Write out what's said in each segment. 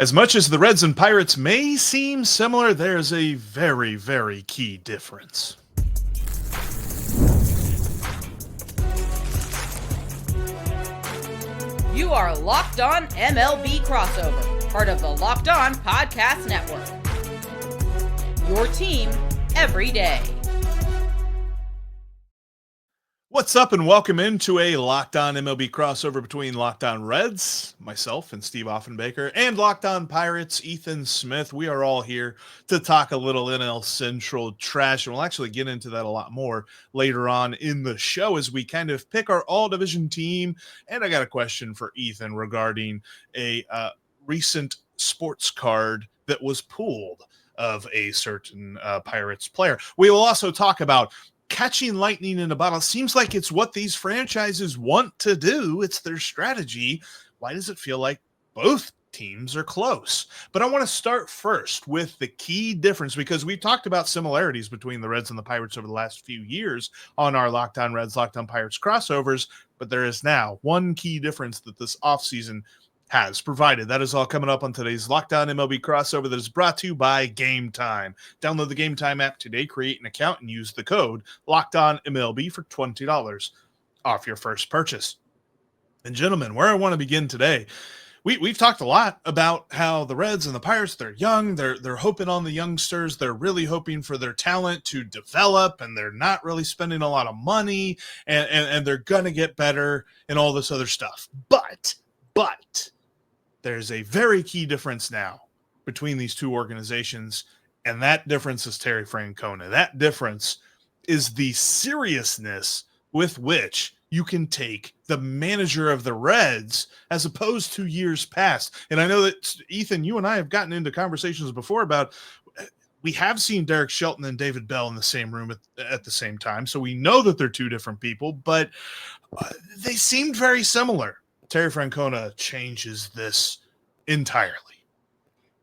As much as the Reds and Pirates may seem similar, there's a very, very key difference. You are Locked On MLB Crossover, part of the Locked On Podcast Network. Your team every day. What's up, and welcome into a Locked On MLB crossover between Locked On Reds, myself and Steve Offenbaker, and Locked On Pirates, Ethan Smith. We are all here to talk a little NL Central trash, and we'll actually get into that a lot more later on in the show as we kind of pick our all-division team. And I got a question for Ethan regarding a recent sports card that was pulled of a certain Pirates player. We will also talk about catching lightning in a bottle. Seems like it's what these franchises want to do. It's their strategy. Why does it feel like both teams are close? But I want to start first with the key difference, because we've talked about similarities between the Reds and the Pirates over the last few years on our Locked On Reds, Locked On Pirates crossovers. But there is now one key difference that this offseason has provided. That is all coming up on today's Locked On MLB crossover that is brought to you by Gametime. Download the Gametime app today, create an account, and use the code LOCKEDONMLB for $20 off your first purchase. And gentlemen, where I want to begin today, we've talked a lot about how the Reds and the Pirates, they're young, they're hoping on the youngsters, they're really hoping for their talent to develop, and they're not really spending a lot of money, and they're going to get better and all this other stuff. But there's a very key difference now between these two organizations, and that difference is Terry Francona. That difference is the seriousness with which you can take the manager of the Reds as opposed to years past. And I know that, Ethan, you and I have gotten into conversations before about, we have seen Derek Shelton and David Bell in the same room at the same time, so we know that they're two different people, but they seemed very similar. Terry Francona changes this entirely.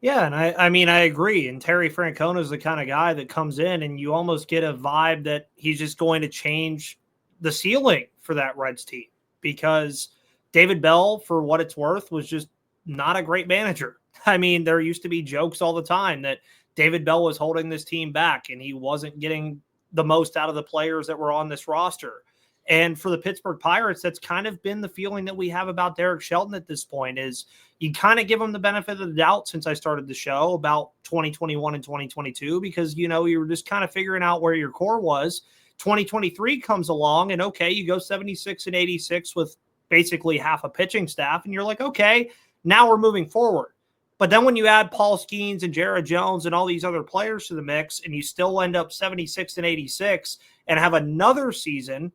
Yeah, and I mean, I agree. And Terry Francona is the kind of guy that comes in and you almost get a vibe that he's just going to change the ceiling for that Reds team, because David Bell, for what it's worth, was just not a great manager. I mean, there used to be jokes all the time that David Bell was holding this team back and he wasn't getting the most out of the players that were on this roster. And for the Pittsburgh Pirates, that's kind of been the feeling that we have about Derek Shelton at this point, is you kind of give him the benefit of the doubt since I started the show about 2021 and 2022, because, you know, you were just kind of figuring out where your core was. 2023 comes along and, okay, you go 76 and 86 with basically half a pitching staff. And you're like, okay, now we're moving forward. But then when you add Paul Skeens and Jared Jones and all these other players to the mix, and you still end up 76 and 86 and have another season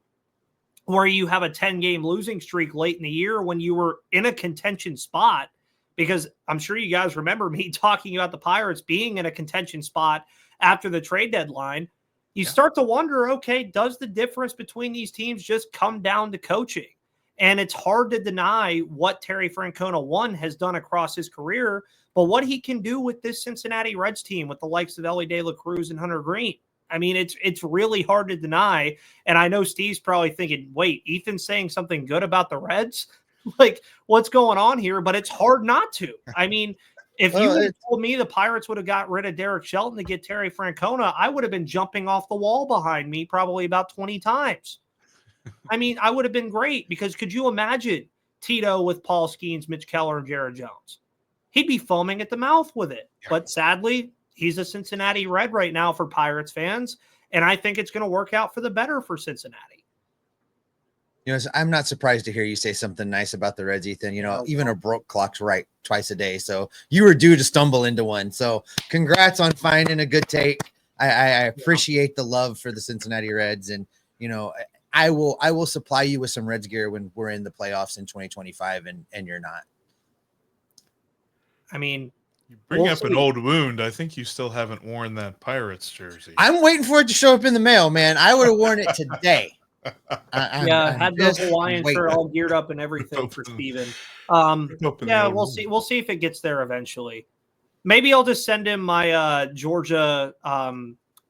where you have a 10-game losing streak late in the year when you were in a contention spot, because I'm sure you guys remember me talking about the Pirates being in a contention spot after the trade deadline, you start to wonder, okay, does the difference between these teams just come down to coaching? And it's hard to deny what Terry Francona, one, has done across his career, but what he can do with this Cincinnati Reds team with the likes of Elly De La Cruz and Hunter Green. I mean, it's really hard to deny. And I know Steve's probably thinking, wait, Ethan's saying something good about the Reds? Like, what's going on here? But it's hard not to. I mean, if you had told me the Pirates would have got rid of Derek Shelton to get Terry Francona, I would have been jumping off the wall behind me probably about 20 times. I mean, I would have been great, because could you imagine Tito with Paul Skeens, Mitch Keller, and Jared Jones? He'd be foaming at the mouth with it. Yeah. But sadly, he's a Cincinnati Red right now for Pirates fans, and I think it's going to work out for the better for Cincinnati. You know, I'm not surprised to hear you say something nice about the Reds, Ethan. You know, even a broke clock's right twice a day, so you were due to stumble into one. So congrats on finding a good take. I appreciate the love for the Cincinnati Reds, and, you know, I will supply you with some Reds gear when we're in the playoffs in 2025 and you're not. I mean, you bring up an old wound. I think you still haven't worn that Pirates jersey. I'm waiting for it to show up in the mail, man. I would have worn it today. I had the Hawaiian shirt all geared up and everything for Steven. Yeah, we'll see. We'll see if it gets there eventually. Maybe I'll just send him my Georgia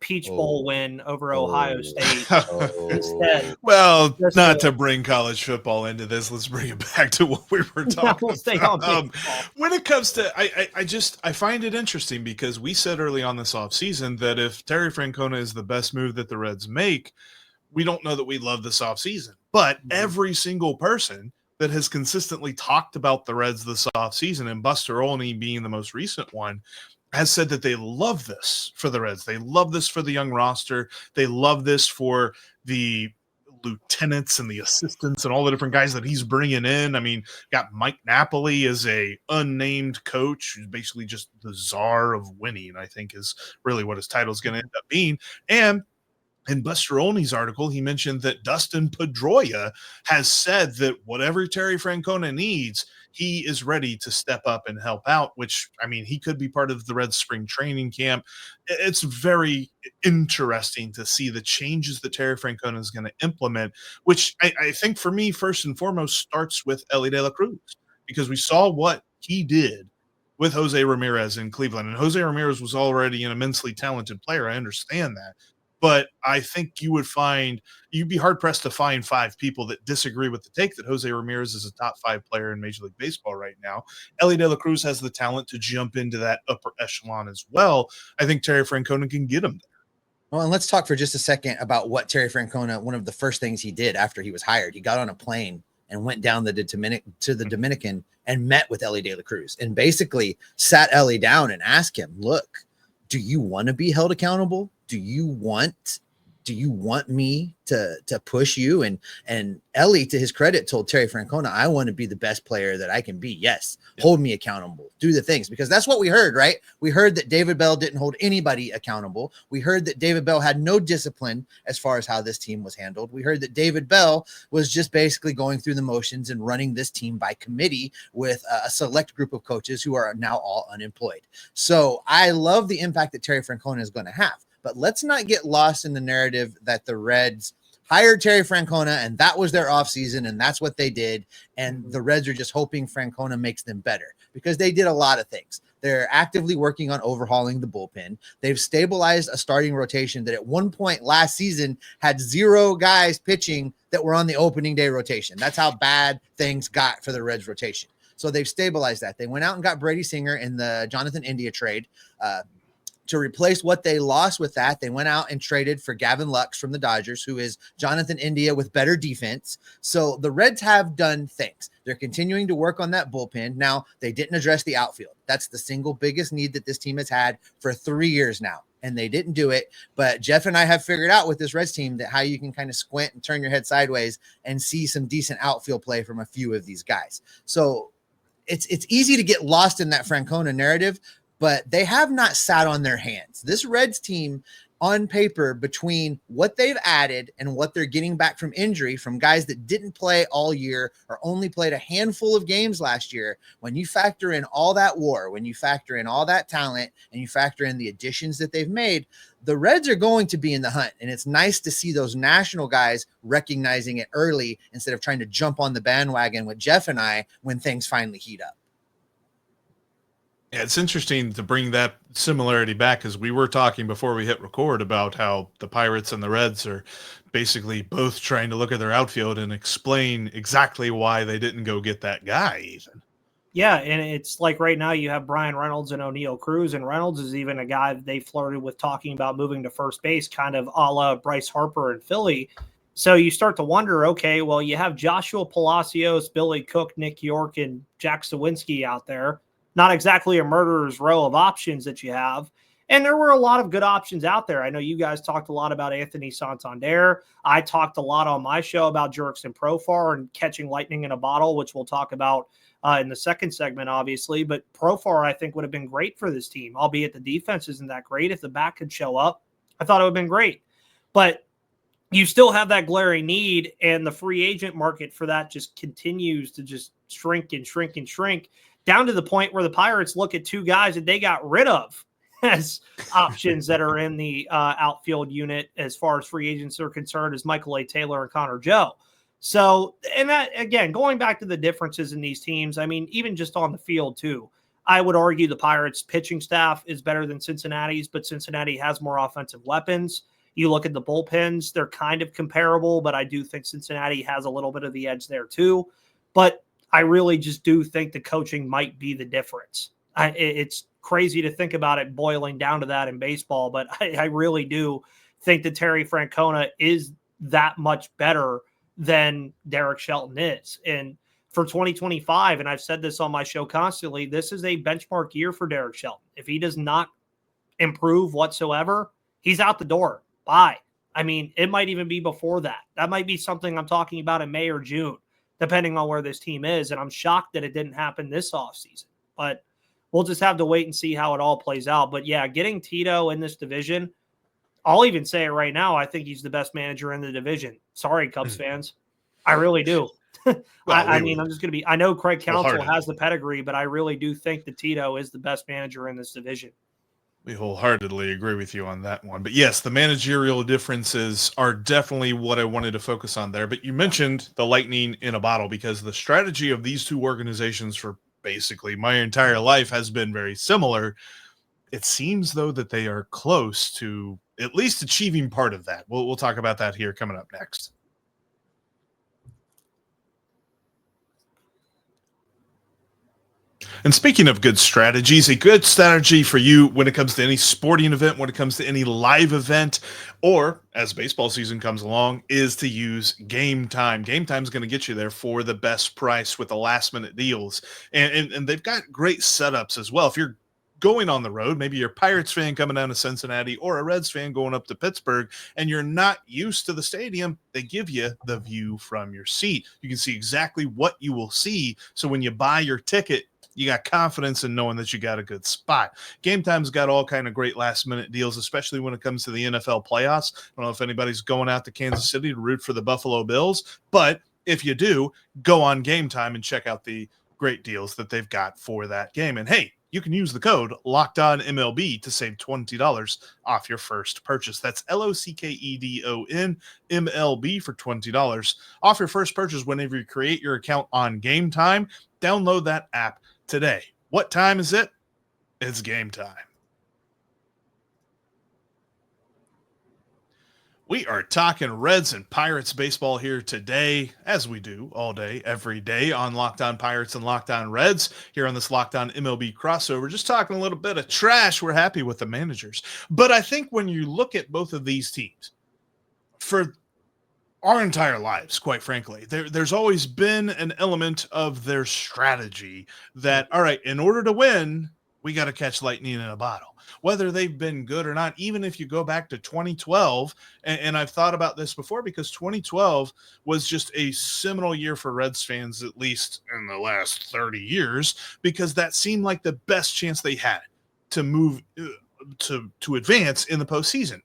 Peach Bowl win over Ohio State Oh. instead. Well, Just not to- to bring college football into this, let's bring it back to what we were talking we'll stay on about. baseball. When it comes to, I find it interesting because we said early on this offseason that if Terry Francona is the best move that the Reds make, we don't know that we love this offseason. But every single person that has consistently talked about the Reds this offseason, and Buster Olney being the most recent one, has said that they love this for the Reds. They love this for the young roster. They love this for the lieutenants and the assistants and all the different guys that he's bringing in. I mean, got Mike Napoli as a unnamed coach who's basically just the czar of winning, I think is really what his title is going to end up being. And in Buster Olney's article, he mentioned that Dustin Pedroia has said that whatever Terry Francona needs, he is ready to step up and help out, which, I mean, he could be part of the Reds spring training camp. It's very interesting to see the changes that Terry Francona is going to implement, which I think for me, first and foremost, starts with Elly De La Cruz, because we saw what he did with Jose Ramirez in Cleveland. And Jose Ramirez was already an immensely talented player. I understand that. But I think you'd be hard pressed to find 5 people that disagree with the take that Jose Ramirez is a top 5 player in Major League Baseball right now. Elly De La Cruz has the talent to jump into that upper echelon as well. I think Terry Francona can get him there. Well, and let's talk for just a second about what Terry Francona, one of the first things he did after he was hired. He got on a plane and went down to the Dominican and met with Elly De La Cruz and basically sat Elly down and asked him, look, do you want to be held accountable? Do you want me to push you? And Elly, to his credit, told Terry Francona, I want to be the best player that I can be. Yes. Hold me accountable, do the things, because that's what we heard, right? We heard that David Bell didn't hold anybody accountable. We heard that David Bell had no discipline as far as how this team was handled. We heard that David Bell was just basically going through the motions and running this team by committee with a select group of coaches who are now all unemployed. So I love the impact that Terry Francona is going to have. But let's not get lost in the narrative that the Reds hired Terry Francona and that was their offseason and that's what they did. And the Reds are just hoping Francona makes them better, because they did a lot of things. They're actively working on overhauling the bullpen. They've stabilized a starting rotation that at one point last season had 0 guys pitching that were on the opening day rotation. That's how bad things got for the Reds rotation. So they've stabilized that. They went out and got Brady Singer in the Jonathan India trade. To replace what they lost with that, they went out and traded for Gavin Lux from the Dodgers, who is Jonathan India with better defense. So the Reds have done things. They're continuing to work on that bullpen. Now, they didn't address the outfield. That's the single biggest need that this team has had for 3 years now, and they didn't do it. But Jeff and I have figured out with this Reds team that how you can kind of squint and turn your head sideways and see some decent outfield play from a few of these guys. So it's easy to get lost in that Francona narrative, but they have not sat on their hands. This Reds team on paper, between what they've added and what they're getting back from injury from guys that didn't play all year or only played a handful of games last year, when you factor in all that war, when you factor in all that talent and you factor in the additions that they've made, the Reds are going to be in the hunt. And it's nice to see those national guys recognizing it early instead of trying to jump on the bandwagon with Jeff and I when things finally heat up. Yeah, it's interesting to bring that similarity back, because we were talking before we hit record about how the Pirates and the Reds are basically both trying to look at their outfield and explain exactly why they didn't go get that guy even. Yeah, and it's like right now you have Brian Reynolds and O'Neal Cruz, and Reynolds is even a guy that they flirted with talking about moving to first base, kind of a la Bryce Harper in Philly. So you start to wonder, okay, well, you have Joshua Palacios, Billy Cook, Nick York, and Jack Sawinski out there. Not exactly a murderer's row of options that you have. And there were a lot of good options out there. I know you guys talked a lot about Anthony Santander. I talked a lot on my show about Jurickson Profar and catching lightning in a bottle, which we'll talk about in the second segment, obviously. But Profar, I think, would have been great for this team, albeit the defense isn't that great. If the back could show up, I thought it would have been great. But you still have that glaring need, and the free agent market for that just continues to just shrink and shrink and shrink, down to the point where the Pirates look at 2 guys that they got rid of as options that are in the outfield unit as far as free agents are concerned, as Michael A. Taylor and Connor Joe. So, and that, again, going back to the differences in these teams, I mean, even just on the field too, I would argue the Pirates pitching staff is better than Cincinnati's, but Cincinnati has more offensive weapons. You look at the bullpens, they're kind of comparable, but I do think Cincinnati has a little bit of the edge there too. But I really just do think the coaching might be the difference. It's crazy to think about it boiling down to that in baseball, but I really do think that Terry Francona is that much better than Derek Shelton is. And for 2025, and I've said this on my show constantly, this is a benchmark year for Derek Shelton. If he does not improve whatsoever, he's out the door. Bye. I mean, it might even be before that. That might be something I'm talking about in May or June, depending on where this team is. And I'm shocked that it didn't happen this offseason. But we'll just have to wait and see how it all plays out. But yeah, getting Tito in this division, I'll even say it right now, I think he's the best manager in the division. Sorry, Cubs fans. I really do. I mean, I'm just going to be – I know Craig Counsell has the pedigree, but I really do think that Tito is the best manager in this division. We wholeheartedly agree with you on that one. But yes, the managerial differences are definitely what I wanted to focus on there. But you mentioned the lightning in a bottle, because the strategy of these two organizations for basically my entire life has been very similar. It seems, though, that they are close to at least achieving part of that. We'll talk about that here coming up next. And speaking of good strategies, a good strategy for you when it comes to any sporting event, when it comes to any live event, or as baseball season comes along, is to use Gametime. Gametime is going to get you there for the best price with the last-minute deals. And they've got great setups as well. If you're going on the road, maybe you're a Pirates fan coming down to Cincinnati or a Reds fan going up to Pittsburgh, and you're not used to the stadium, they give you the view from your seat. You can see exactly what you will see. So when you buy your ticket, you got confidence in knowing that you got a good spot. Gametime's got all kind of great last-minute deals, especially when it comes to the NFL playoffs. I don't know if anybody's going out to Kansas City to root for the Buffalo Bills, but if you do, go on Gametime and check out the great deals that they've got for that game. And hey, you can use the code LOCKEDONMLB to save $20 off your first purchase. That's LOCKEDONMLB for $20 off your first purchase whenever you create your account on Gametime. Download that app today. What time is it? It's game time. We are talking Reds and Pirates baseball here today, as we do all day, every day on Locked On Pirates and Locked On Reds here on this Locked On MLB crossover. Just talking a little bit of trash. We're happy with the managers. But I think when you look at both of these teams, for our entire lives, quite frankly, there's always been an element of their strategy that, all right, in order to win, we got to catch lightning in a bottle. Whether they've been good or not, even if you go back to 2012, and I've thought about this before because 2012 was just a seminal year for Reds fans, at least in the last 30 years, because that seemed like the best chance they had to move to advance in the postseason.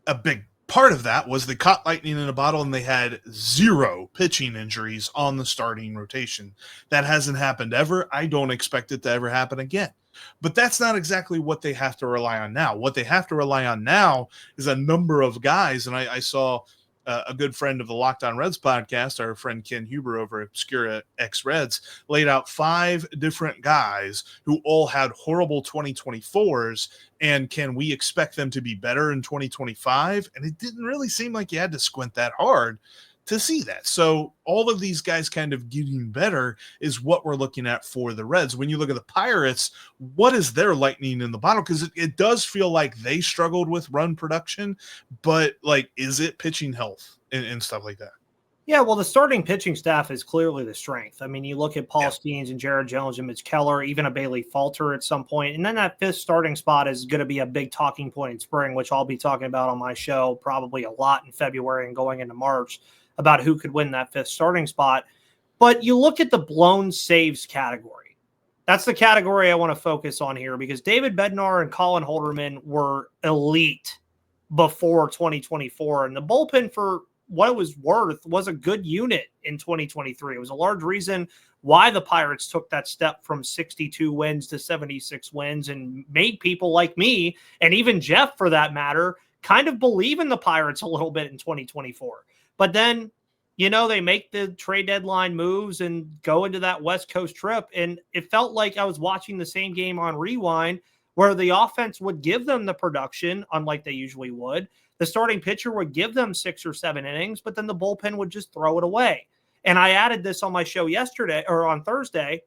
A big part of that was they caught lightning in a bottle and they had 0 pitching injuries on the starting rotation. That hasn't happened ever. I don't expect it to ever happen again. But that's not exactly what they have to rely on now. What they have to rely on now is a number of guys. And I saw a good friend of the Locked On Reds podcast, our friend Ken Huber over at Obscura X Reds, laid out 5 different guys who all had horrible 2024s. And can we expect them to be better in 2025? And it didn't really seem like you had to squint that hard to see that. So all of these guys kind of getting better is what we're looking at for the Reds. When you look at the Pirates, what is their lightning in the bottle? Because it does feel like they struggled with run production, but like, is it pitching health and stuff like that? Yeah, well, the starting pitching staff is clearly the strength. I mean, you look at Paul Skeens and Jared Jones and Mitch Keller, even a Bailey Falter at some point. And then that 5th starting spot is going to be a big talking point in spring, which I'll be talking about on my show probably a lot in February and going into March, about who could win that 5th starting spot. But you look at the blown saves category. That's the category I want to focus on here, because David Bednar and Colin Holderman were elite before 2024. And the bullpen, for what it was worth, was a good unit in 2023. It was a large reason why the Pirates took that step from 62 wins to 76 wins and made people like me, and even Jeff for that matter, kind of believe in the Pirates a little bit in 2024. But then They make the trade deadline moves and go into that West Coast trip. And it felt like I was watching the same game on rewind where the offense would give them the production, unlike they usually would. The starting pitcher would give them 6 or 7 innings, but then the bullpen would just throw it away. And I added this on my show yesterday or on Thursday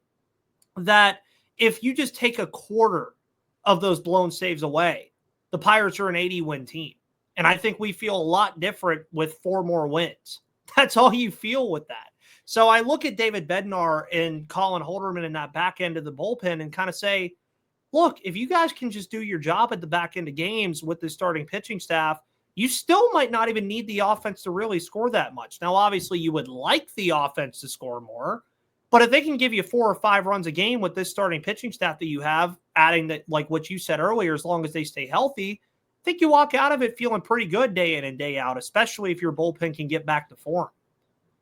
that if you just take a quarter of those blown saves away, the Pirates are an 80-win team. And I think we feel a lot different with 4 more wins. That's all you feel with that. So I look at David Bednar and Colin Holderman in that back end of the bullpen and kind of say, look, if you guys can just do your job at the back end of games with the starting pitching staff, you still might not even need the offense to really score that much. Now, obviously, you would like the offense to score more, but if they can give you 4 or 5 runs a game with this starting pitching staff that you have, adding that, like what you said earlier, as long as they stay healthy, I think you walk out of it feeling pretty good day in and day out, especially if your bullpen can get back to form.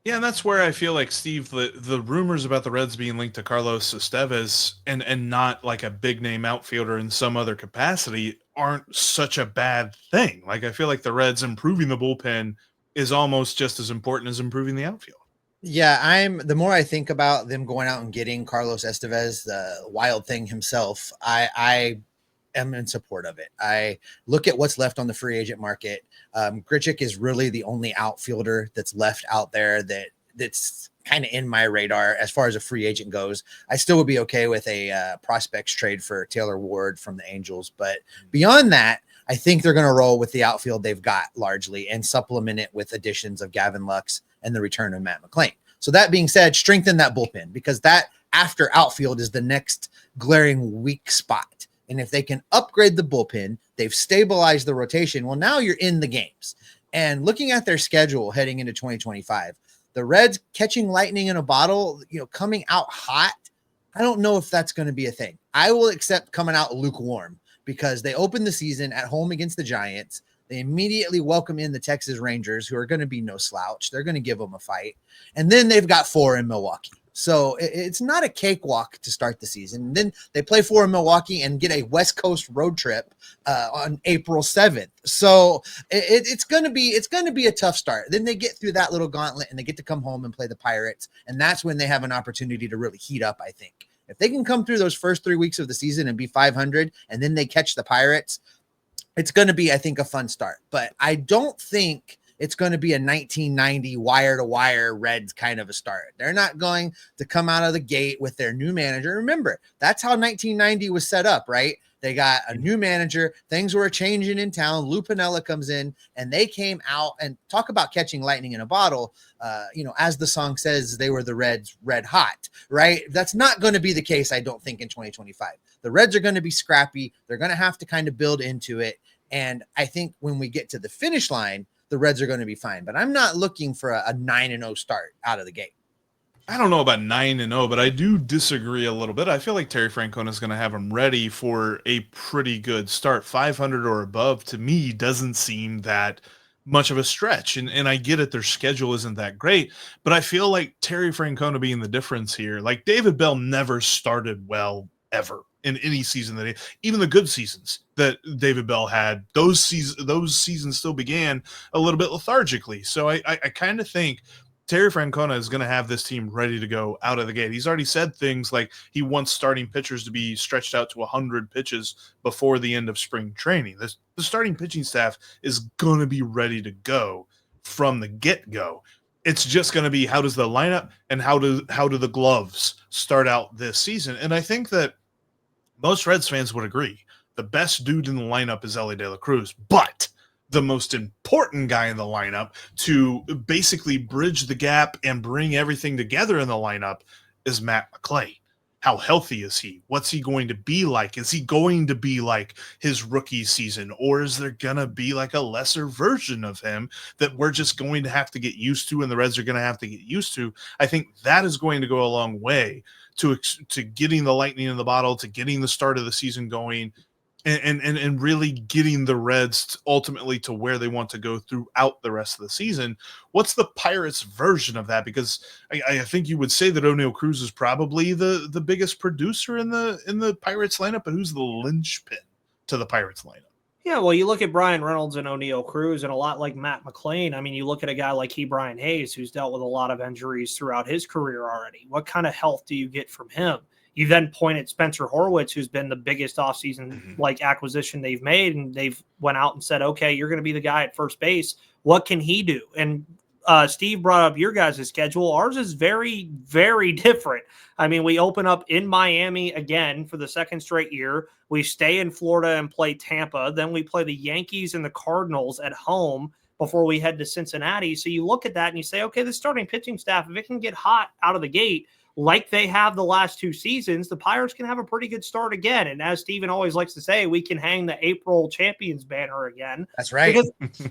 Yeah, and that's where I feel like, Steve, the rumors about the Reds being linked to Carlos Estevez and not like a big name outfielder in some other capacity aren't such a bad thing. Like, I feel like the Reds improving the bullpen is almost just as important as improving the outfield. Yeah, the more I think about them going out and getting Carlos Estevez, the wild thing himself, I am in support of it. I look at what's left on the free agent market. Grichuk is really the only outfielder that's left out there that's kind of in my radar as far as a free agent goes. I still would be okay with a prospects trade for Taylor Ward from the Angels, but beyond that, I think they're going to roll with the outfield they've got largely and supplement it with additions of Gavin Lux and the return of Matt McClain. So that being said, strengthen that bullpen because that after outfield is the next glaring weak spot. And if they can upgrade the bullpen, they've stabilized the rotation. Well, now you're in the games. And looking at their schedule heading into 2025, the Reds catching lightning in a bottle, coming out hot. I don't know if that's going to be a thing. I will accept coming out lukewarm because they open the season at home against the Giants. They immediately welcome in the Texas Rangers, who are going to be no slouch. They're going to give them a fight. And then they've got 4 in Milwaukee. So it's not a cakewalk to start the season. And then they play 4 in Milwaukee and get a West Coast road trip on April 7th. So it's going to be a tough start. Then they get through that little gauntlet and they get to come home and play the Pirates. And that's when they have an opportunity to really heat up, I think. If they can come through those first 3 weeks of the season and be 500 and then they catch the Pirates, it's going to be, I think, a fun start. But I don't think it's going to be a 1990 wire-to-wire Reds kind of a start. They're not going to come out of the gate with their new manager. Remember, that's how 1990 was set up, right? They got a new manager. Things were changing in town. Lou Piniella comes in, and they came out and talk about catching lightning in a bottle. As the song says, they were the Reds red hot, right? That's not going to be the case, I don't think, in 2025. The Reds are going to be scrappy. They're going to have to kind of build into it. And I think when we get to the finish line, the Reds are going to be fine. But I'm not looking for a 9-0 start out of the gate. I don't know about 9-0, but I do disagree a little bit. I feel like Terry Francona is going to have them ready for a pretty good start. 500 or above, to me, doesn't seem that much of a stretch. And I get it, their schedule isn't that great, but I feel like Terry Francona being the difference here. Like, David Bell never started well ever in any season that even the good seasons that David Bell had, those seasons still began a little bit lethargically. So I kind of think Terry Francona is going to have this team ready to go out of the gate. He's already said things like he wants starting pitchers to be stretched out to 100 pitches before the end of spring training. The starting pitching staff is going to be ready to go from the get-go. It's just going to be, how does the lineup and how do the gloves start out this season? And I think that most Reds fans would agree. The best dude in the lineup is Elly De La Cruz, but the most important guy in the lineup to basically bridge the gap and bring everything together in the lineup is Matt McClain. How healthy is he? What's he going to be like? Is he going to be like his rookie season, or is there going to be like a lesser version of him that we're just going to have to get used to and the Reds are going to have to get used to? I think that is going to go a long way to getting the lightning in the bottle, to getting the start of the season going, and really getting the Reds ultimately to where they want to go throughout the rest of the season. What's the Pirates version of that? Because I think you would say that O'Neal Cruz is probably the biggest producer in the Pirates lineup, but who's the linchpin to the Pirates lineup? Yeah, well, you look at Brian Reynolds and O'Neal Cruz, and a lot like Matt McClain. I mean, you look at a guy like Brian Hayes, who's dealt with a lot of injuries throughout his career already. What kind of health do you get from him? You then point at Spencer Horwitz, who's been the biggest offseason acquisition they've made, and they've went out and said, okay, you're going to be the guy at first base. What can he do? And Steve brought up your guys' schedule. Ours is very, very different. I mean, we open up in Miami again for the second straight year. We stay in Florida and play Tampa. Then we play the Yankees and the Cardinals at home before we head to Cincinnati. So you look at that and you say, okay, the starting pitching staff, if it can get hot out of the gate, like they have the last two seasons, the Pirates can have a pretty good start again. And as Steven always likes to say, we can hang the April champions banner again. That's right.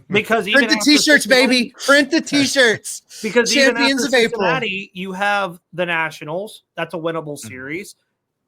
Because even print the t-shirts, baby. Print the t-shirts. Because champions even after of April, you have the Nationals. That's a winnable series.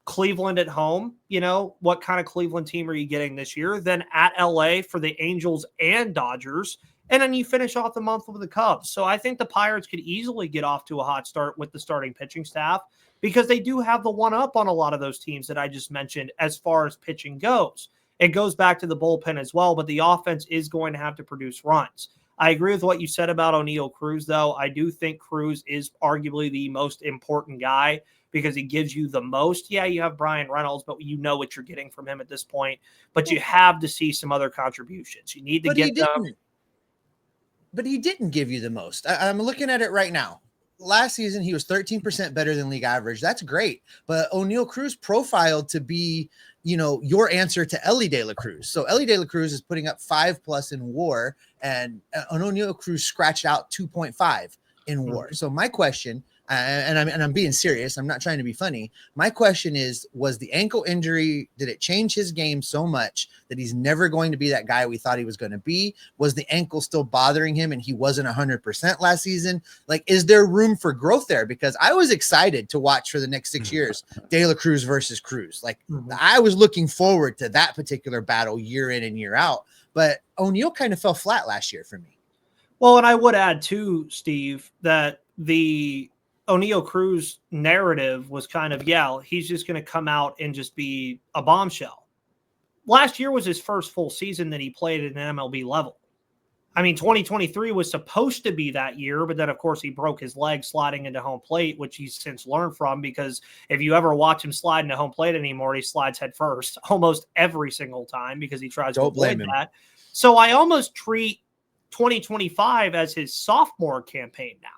Cleveland at home. You know, what kind of Cleveland team are you getting this year? Then at LA for the Angels and Dodgers. And then you finish off the month with the Cubs. So I think the Pirates could easily get off to a hot start with the starting pitching staff because they do have the one up on a lot of those teams that I just mentioned as far as pitching goes. It goes back to the bullpen as well, but the offense is going to have to produce runs. I agree with what you said about O'Neal Cruz, though. I do think Cruz is arguably the most important guy because he gives you the most. Yeah, you have Brian Reynolds, but you know what you're getting from him at this point. But you have to see some other contributions. You need to get them. But he didn't give you the most. I'm looking at it right now. Last season, he was 13% better than league average. That's great. But O'Neal Cruz profiled to be, you know, your answer to Ellie De La Cruz. So Ellie De La Cruz is putting up 5+ in WAR, and O'Neal Cruz scratched out 2.5 in WAR. So my question, and I'm being serious, I'm not trying to be funny. My question is, was the ankle injury, did it change his game so much that he's never going to be that guy we thought he was going to be? Was the ankle still bothering him and he wasn't 100% last season? Like, is there room for growth there? Because I was excited to watch for the next 6 years, De La Cruz versus Cruz. Like, I was looking forward to that particular battle year in and year out. But O'Neal kind of fell flat last year for me. Well, and I would add too, Steve, that the O'Neal Cruz narrative was kind of, he's just going to come out and just be a bombshell. Last year was his first full season that he played at an MLB level. I mean, 2023 was supposed to be that year, but then, of course, he broke his leg sliding into home plate, which he's since learned from, because if you ever watch him slide into home plate anymore, he slides head first almost every single time because he tries to avoid that. So I almost treat 2025 as his sophomore campaign now.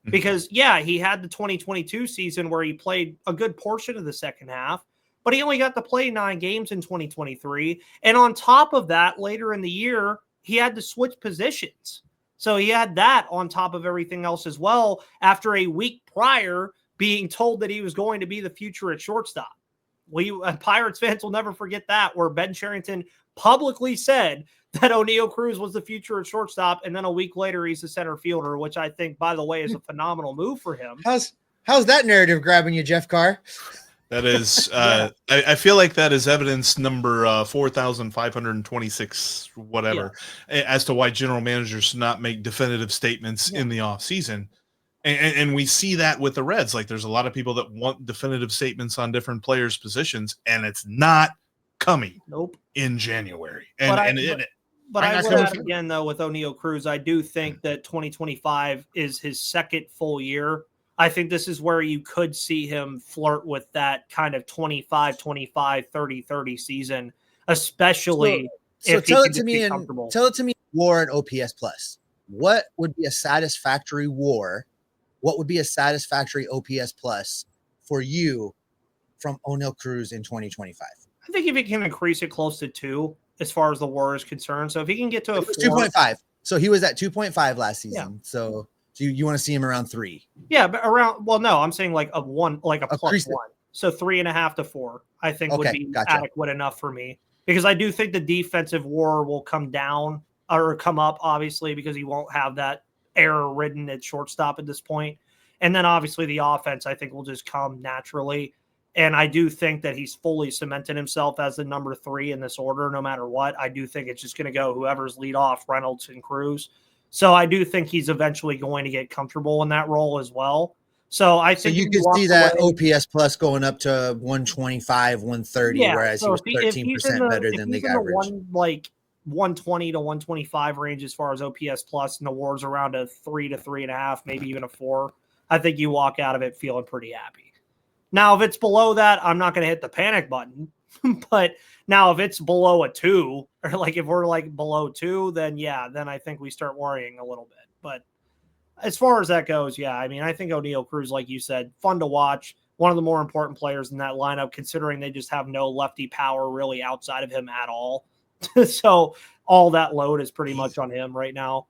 Because, he had the 2022 season where he played a good portion of the second half, but he only got to play 9 games in 2023. And on top of that, later in the year, he had to switch positions. So he had that on top of everything else as well after a week prior being told that he was going to be the future at shortstop. Pirates fans will never forget that, where Ben Cherington publicly said that O'Neal Cruz was the future at shortstop, and then a week later he's a center fielder, which I think, by the way, is a phenomenal move for him. How's that narrative grabbing you, Jeff Carr? That is, I feel like that is evidence number 4,526, whatever, as to why general managers not make definitive statements in the off season. And we see that with the Reds. Like, there's a lot of people that want definitive statements on different players' positions, and it's not coming in January. But I would add again, though, with O'Neal Cruz, I do think that 2025 is his second full year. I think this is where you could see him flirt with that kind of 25, 30 season, especially if tell he it to me comfortable. Tell it to me, WAR and OPS plus. What would be a satisfactory WAR? What would be a satisfactory OPS plus for you from O'Neal Cruz in 2025? I think if he can increase it close to 2 as far as the WAR is concerned. So if he can get to a 2.5. So he was at 2.5 last season. Yeah. So you want to see him around 3? Yeah, but I'm saying like a 1, like a plus 1. So 3.5 to 4, I think would be adequate enough for me, because I do think the defensive WAR will come down or come up, obviously, because he won't have that error ridden at shortstop at this point. And then obviously the offense, I think, will just come naturally. And I do think that he's fully cemented himself as the number 3 in this order, no matter what. I do think it's just going to go whoever's lead off, Reynolds and Cruz. So I do think he's eventually going to get comfortable in that role as well. So I think you could see that OPS plus going up to 125, 130, whereas he was 13% better than league average. 120 to 125 range as far as OPS plus, and the WAR's around a 3 to 3.5, maybe even a 4, I think you walk out of it feeling pretty happy. Now, if it's below that, I'm not going to hit the panic button. But now if it's below a 2, or like if we're like below 2, then yeah, then I think we start worrying a little bit. But as far as that goes, yeah, I mean, I think O'Neal Cruz, like you said, fun to watch. One of the more important players in that lineup, considering they just have no lefty power really outside of him at all. So all that load is pretty much on him right now.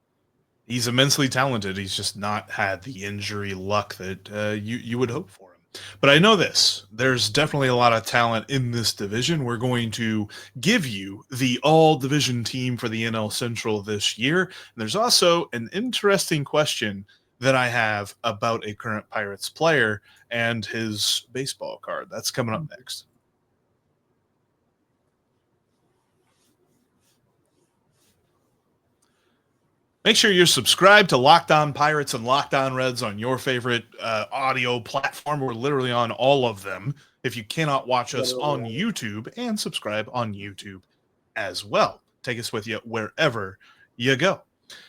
He's immensely talented. He's just not had the injury luck that you would hope for him. But I know this. There's definitely a lot of talent in this division. We're going to give you the all-division team for the NL Central this year. And there's also an interesting question that I have about a current Pirates player and his baseball card. That's coming up next. Make sure you're subscribed to Locked On Pirates and Locked On Reds on your favorite audio platform. We're literally on all of them. If you cannot watch us on YouTube, and subscribe on YouTube as well. Take us with you wherever you go.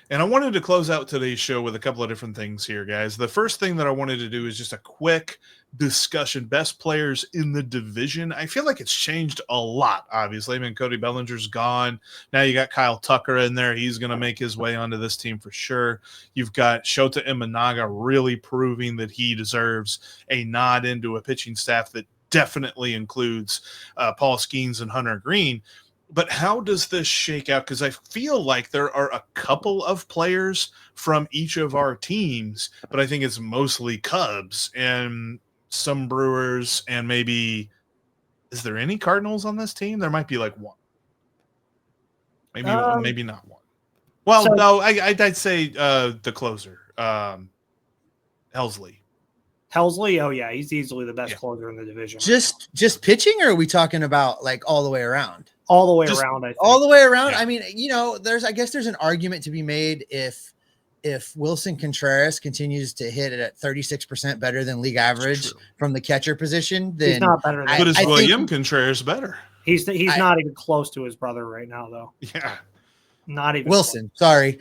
And I wanted to close out today's show with a couple of different things here, guys. The first thing that I wanted to do is just a quick discussion. Best players in the division. I feel like it's changed a lot, obviously. I mean, Cody Bellinger's gone. Now you got Kyle Tucker in there. He's going to make his way onto this team for sure. You've got Shota Imanaga really proving that he deserves a nod into a pitching staff that definitely includes Paul Skeens and Hunter Green. But how does this shake out? Because I feel like there are a couple of players from each of our teams, but I think it's mostly Cubs and some Brewers, and maybe, is there any Cardinals on this team? There might be like one. Maybe maybe not one. Well, so, no, I'd say the closer, Helsley. Helsley, oh yeah, he's easily the best closer in the division. Just pitching, or are we talking about like all the way around? All the way around, I think. All the way around. Yeah. I mean, you know, I guess there's an argument to be made if Wilson Contreras continues to hit it at 36% better than league average from the catcher position, then he's not better than but is William Contreras better? He's not even close to his brother right now, though. Yeah. Not even Wilson. Close. Sorry.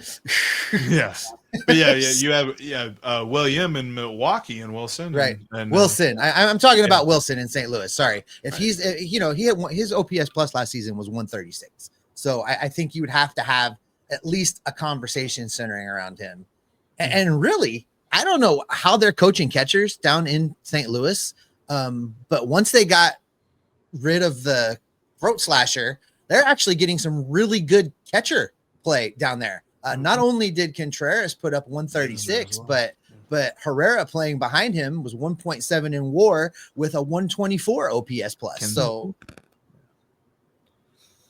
Yes. But yeah, you have William in Milwaukee and Wilson. Right. And Wilson. I'm talking about Wilson in St. Louis. Sorry. If he's, he had his OPS plus last season was 136. So I think you would have to have at least a conversation centering around him. And really, I don't know how they're coaching catchers down in St. Louis. But once they got rid of the throat slasher, they're actually getting some really good catcher play down there. Not only did Contreras put up 136, but Herrera playing behind him was 1.7 in WAR with a 124 OPS plus. So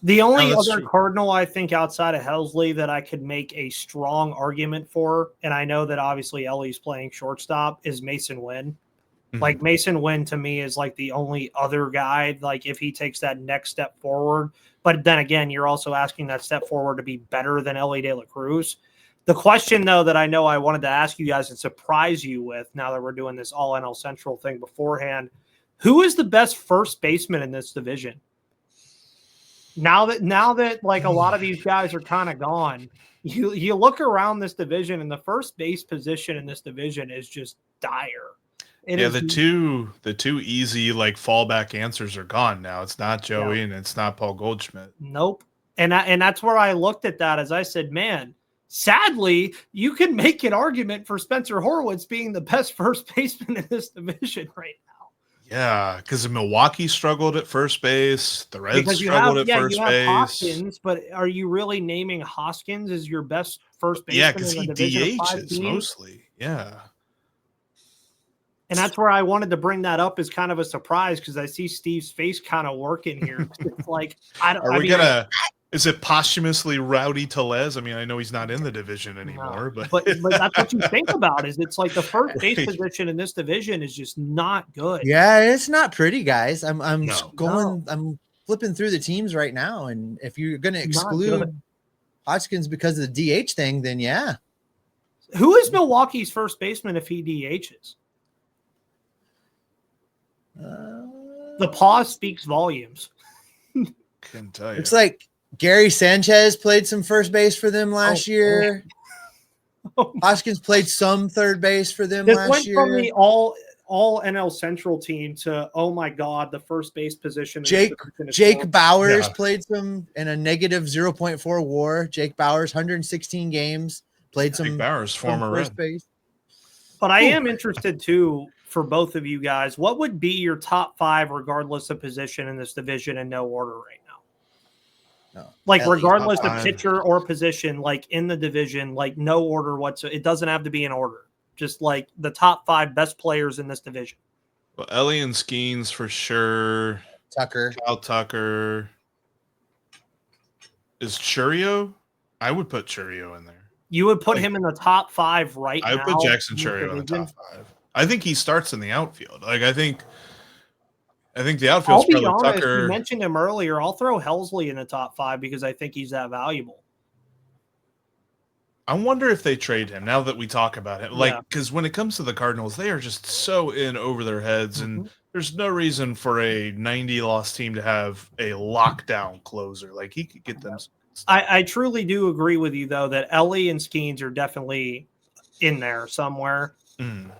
the only other Cardinal I think outside of Helsley that I could make a strong argument for, and I know that obviously Ellie's playing shortstop, is Mason Wynn. Like Mason Wynn to me is like the only other guy, like if he takes that next step forward. But then again, you're also asking that step forward to be better than Ellie De La Cruz. The question, though, that I know I wanted to ask you guys and surprise you with now that we're doing this all NL Central thing beforehand, who is the best first baseman in this division? Now that like a lot of these guys are kind of gone, you look around this division and the first base position in this division is just dire. The two easy like fallback answers are gone now. It's not Joey and it's not Paul Goldschmidt. Nope. And that's where I looked at that as I said, man, sadly, you can make an argument for Spencer Horwitz being the best first baseman in this division right now. Yeah, because Milwaukee struggled at first base. The Reds struggled at first base. Hoskins, but are you really naming Hoskins as your best first baseman? Yeah, because he DHs mostly. Yeah. And that's where I wanted to bring that up as kind of a surprise because I see Steve's face kind of working here. It's like, is it posthumously Rowdy Tellez? I mean, I know he's not in the division anymore, but that's what you think about is it's like the first base position in this division is just not good. Yeah, it's not pretty, guys. I'm flipping through the teams right now. And if you're going to exclude Hoskins because of the DH thing, then yeah. Who is Milwaukee's first baseman if he DHs? The pause speaks volumes. Can't tell you. It's like Gary Sanchez played some first base for them last year. Hoskins played some third base for them This last went year. from the all NL Central team to, oh my God, the first base position. Jake Bowers played some in a negative 0.4 WAR. Jake Bowers, 116 games, played some. Jake Bowers, former first Red. base. But I am interested too, for both of you guys, what would be your top 5 regardless of position in this division in no order right now? No. Like Ellie, regardless top of 5. pitcher or position, like in the division, like no order whatsoever. It doesn't have to be in order. Just like the top 5 best players in this division. Well, Ellie and Skeens for sure. Tucker. Kyle Tucker. Is Churio? I would put Churio in there. You would put him in the top 5 right now. I would put Jackson Churio in the top 5. I think he starts in the outfield. Like I think the outfield's I'll be probably honest, Tucker. you mentioned him earlier. I'll throw Helsley in the top 5 because I think he's that valuable. I wonder if they trade him now that we talk about him. Like, Yeah. because when it comes to the Cardinals, they are just so in over their heads, and there's no reason for a 90-loss team to have a lockdown closer. Like he could get them. I truly do agree with you, though, that Ellie and Skeens are definitely in there somewhere.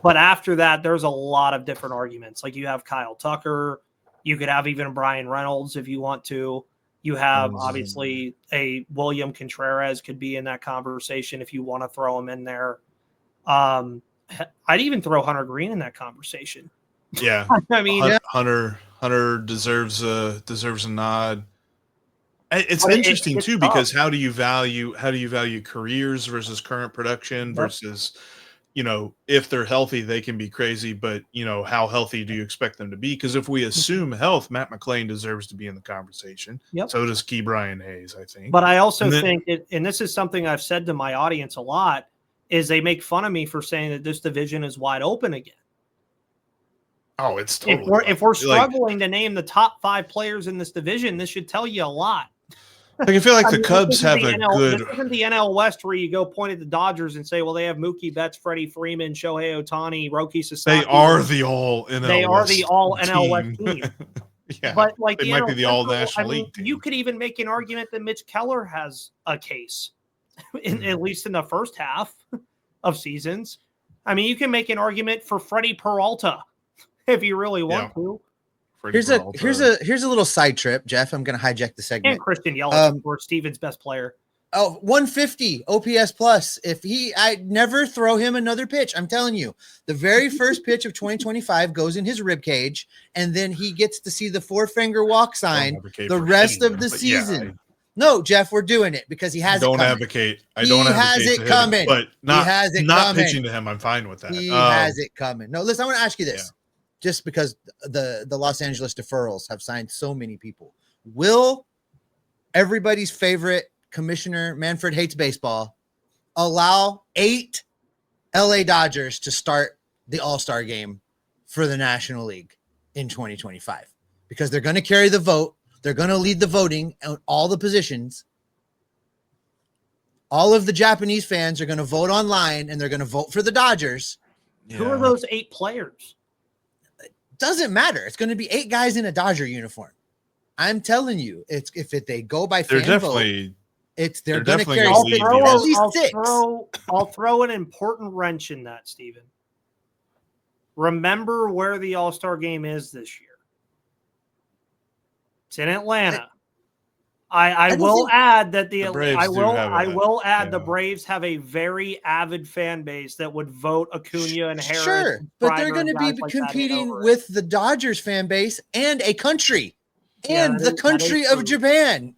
But after that, there's a lot of different arguments. Like you have Kyle Tucker. You could have even Brian Reynolds if you want to. You have obviously a William Contreras could be in that conversation if you want to throw him in there. I'd even throw Hunter Green in that conversation. Yeah. I mean, Hunter deserves a nod. It's But interesting it's too, tough. because how do you value careers versus current production versus, if they're healthy, they can be crazy, but how healthy do you expect them to be? Because if we assume health, Matt McClain deserves to be in the conversation. Yep. So does Key Brian Hayes, I think. But I also think and this is something I've said to my audience a lot, is they make fun of me for saying that this division is wide open again. Oh, it's totally. If we're struggling to name the top 5 players in this division, this should tell you a lot. Like I feel like the mean, Cubs have a good. This isn't the NL West where you go point at the Dodgers and say, well, they have Mookie Betts, Freddie Freeman, Shohei Ohtani, Roki Sasaki. They are the all NL. They are the all NL West team. team. Yeah, But like they the might NL be the all Central, National League team. You could even make an argument that Mitch Keller has a case, at least in the first half of seasons. I mean, you can make an argument for Freddie Peralta if you really want to. Here's a little side trip, Jeff. I'm going to hijack the segment. And Christian Yelich, for Steven's best player. Oh, 150 OPS plus. I never throw him another pitch. I'm telling you, the very first pitch of 2025 goes in his rib cage, and then he gets to see the 4-finger walk sign the rest of the season. No, Jeff, we're doing it because he has it coming. I don't has advocate it coming. But not coming. pitching to him. I'm fine with that. He has it coming. No, listen, I want to ask you this. Just because the Los Angeles deferrals have signed so many people. Will everybody's favorite commissioner, Manfred Hates Baseball, allow 8 LA Dodgers to start the All-Star game for the National League in 2025? Because they're going to carry the vote. They're going to lead the voting on all the positions. All of the Japanese fans are going to vote online, and they're going to vote for the Dodgers. Yeah. Who are those 8 players? Doesn't matter. It's going to be 8 guys in a Dodger uniform. I'm telling you, if they go by fan vote, they're going to carry at least 6. I'll throw an important wrench in that, Steven. Remember where the All-Star game is this year. It's in Atlanta. I will add that the Braves have a very avid fan base that would vote Acuna and Harris. Sure, but they're going to be competing with the Dodgers fan base and a country, and the country of Japan.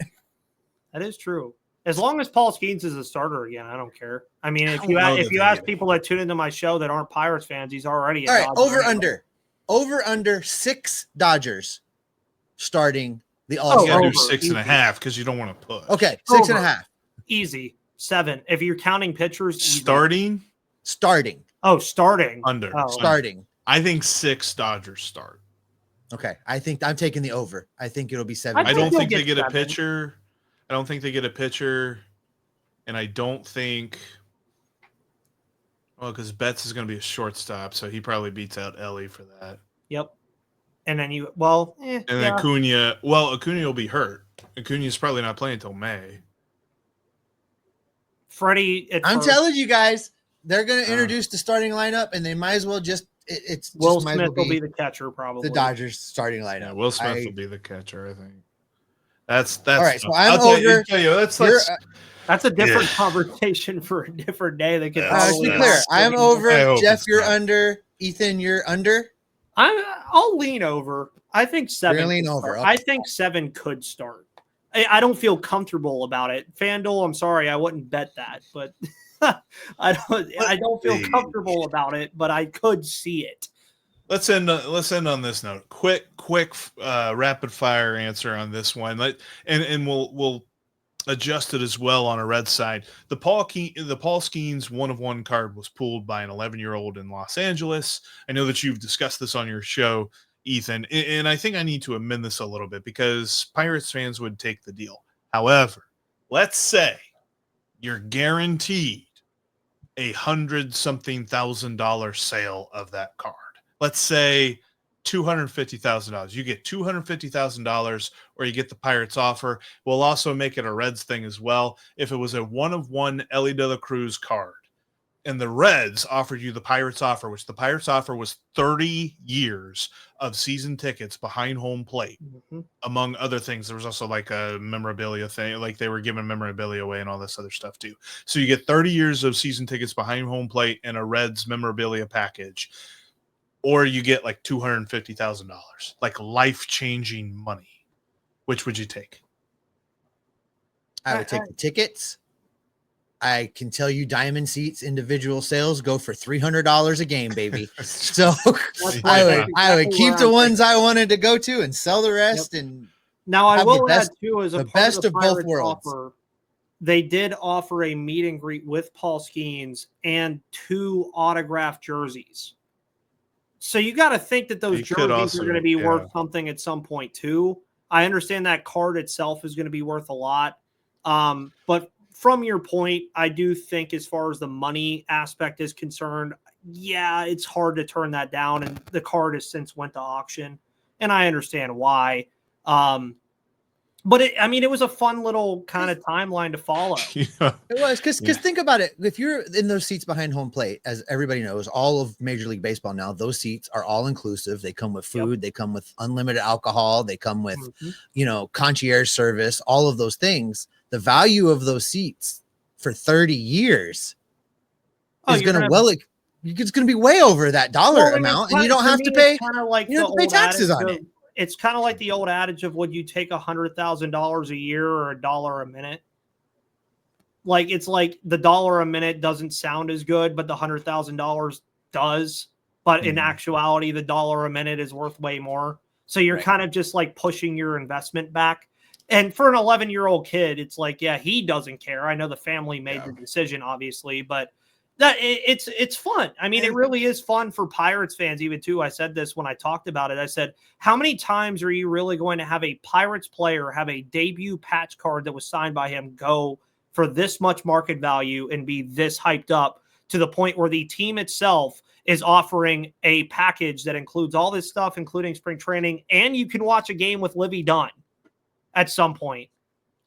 That is true. As long as Paul Skeens is a starter again, I don't care. I mean, if you ask people that tune into my show that aren't Pirates fans, he's already all right. Over under 6 Dodgers starting the All-Star. You do 6.5 because you don't want to push. Okay, 6.5. Easy. 7. If you're counting pitchers, starting. Oh, starting. Under. Starting. I think 6 Dodgers start. Okay, I think I'm taking the over. I think it'll be 7. I don't think they get a pitcher. I don't think they get a pitcher, and I don't think. Well, because Betts is going to be a shortstop, so he probably beats out Ellie for that. Yep. And then Acuna will be hurt. Acuna's probably not playing until May. Freddie, I'm telling you guys, they're going to introduce the starting lineup, and they might as well just it's Will just might as Smith well will be the catcher, probably. the Dodgers starting lineup. Yeah, Will Smith will be the catcher, I think. That's all right. So I'm I'll over. tell you, That's a different conversation for a different day. That could to be clear, I'm over. Jeff, you're under. Ethan, you're under. I'll lean over. I think 7. Lean over. I think 7 could start. I don't feel comfortable about it. FanDuel, I'm sorry, I wouldn't bet that, but I don't feel comfortable about it, but I could see it. Let's end on this note. Quick, rapid fire answer on this one. And we'll adjust it as well on a red side. The Paul Skeens 1-of-1 card was pulled by an 11-year-old in Los Angeles. I know that you've discussed this on your show, Ethan, and I think I need to amend this a little bit because Pirates fans would take the deal. However, let's say you're guaranteed $100,000 sale of that card. Let's say $250,000. You get $250,000, or you get the Pirates offer. We'll also make it a Reds thing as well. If it was a 1-of-1 Ellie De La Cruz card, and the Reds offered you the Pirates offer, which the Pirates offer was 30 years of season tickets behind home plate, among other things. There was also like a memorabilia thing, like they were giving memorabilia away and all this other stuff too. So you get 30 years of season tickets behind home plate and a Reds memorabilia package, or you get like $250,000, like life-changing money. Which would you take? I would take the tickets. I can tell you diamond seats, individual sales go for $300 a game, baby. So I would keep the ones I wanted to go to and sell the rest. Yep. And now I will add too, as a the best of both worlds. Offer, they did offer a meet and greet with Paul Skeens and 2 autographed jerseys. So you got to think that those jerseys are going to be worth something at some point too. I understand that card itself is going to be worth a lot. But from your point, I do think as far as the money aspect is concerned, yeah, it's hard to turn that down. And the card has since went to auction, and I understand why. But it was a fun little kind of timeline to follow. Yeah. It was because think about it. If you're in those seats behind home plate, as everybody knows, all of Major League Baseball now, those seats are all inclusive. They come with food. Yep. They come with unlimited alcohol. They come with, concierge service, all of those things. The value of those seats for 30 years is going to it's going to be way over that dollar amount, and you don't have to pay. You don't have to pay taxes on it. It's kind of like the old adage of, would you take $100,000 a year or $1 a minute? Like, it's like the $1 a minute doesn't sound as good, but the $100,000 does. But in actuality, the $1 a minute is worth way more. So you're kind of just like pushing your investment back. And for an 11-year-old kid, it's like, yeah, he doesn't care. I know the family made the decision, obviously, but it's fun. I mean, it really is fun for Pirates fans, even too. I said this when I talked about it. I said, how many times are you really going to have a Pirates player have a debut patch card that was signed by him go for this much market value and be this hyped up to the point where the team itself is offering a package that includes all this stuff, including spring training, and you can watch a game with Livy Dunn at some point?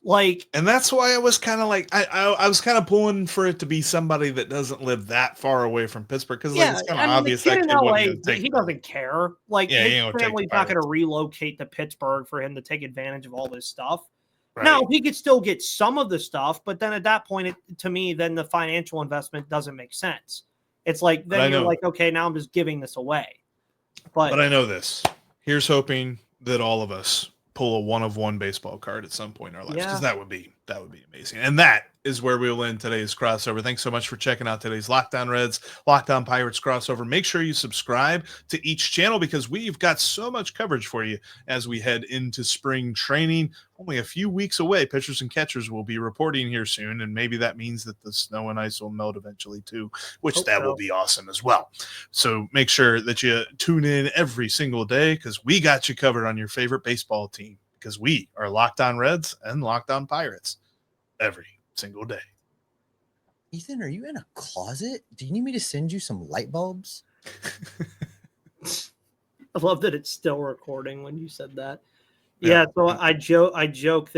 And that's why I was kind of like, I was kind of pulling for it to be somebody that doesn't live that far away from Pittsburgh, because it's kind of obvious that kid wasn't he doesn't care. His family's not going to relocate to Pittsburgh for him to take advantage of all this stuff. Right. Now, he could still get some of the stuff, but then at that point, to me, then the financial investment doesn't make sense. It's like, then you're like, okay, now I'm just giving this away. But I know this. Here's hoping that all of us pull a 1-of-1 baseball card at some point in our lives, because that would be amazing. And that is where we will end today's crossover. Thanks so much for checking out today's Locked On Reds, Locked On Pirates crossover. Make sure you subscribe to each channel, because we've got so much coverage for you as we head into spring training. Only a few weeks away. Pitchers and catchers will be reporting here soon, and maybe that means that the snow and ice will melt eventually too, which will be awesome as well. So make sure that you tune in every single day, because we got you covered on your favorite baseball team, because we are Locked On Reds and Locked On Pirates every single day. Ethan, are you in a closet? Do you need me to send you some light bulbs? I love that it's still recording when you said that. Yeah, so I joke that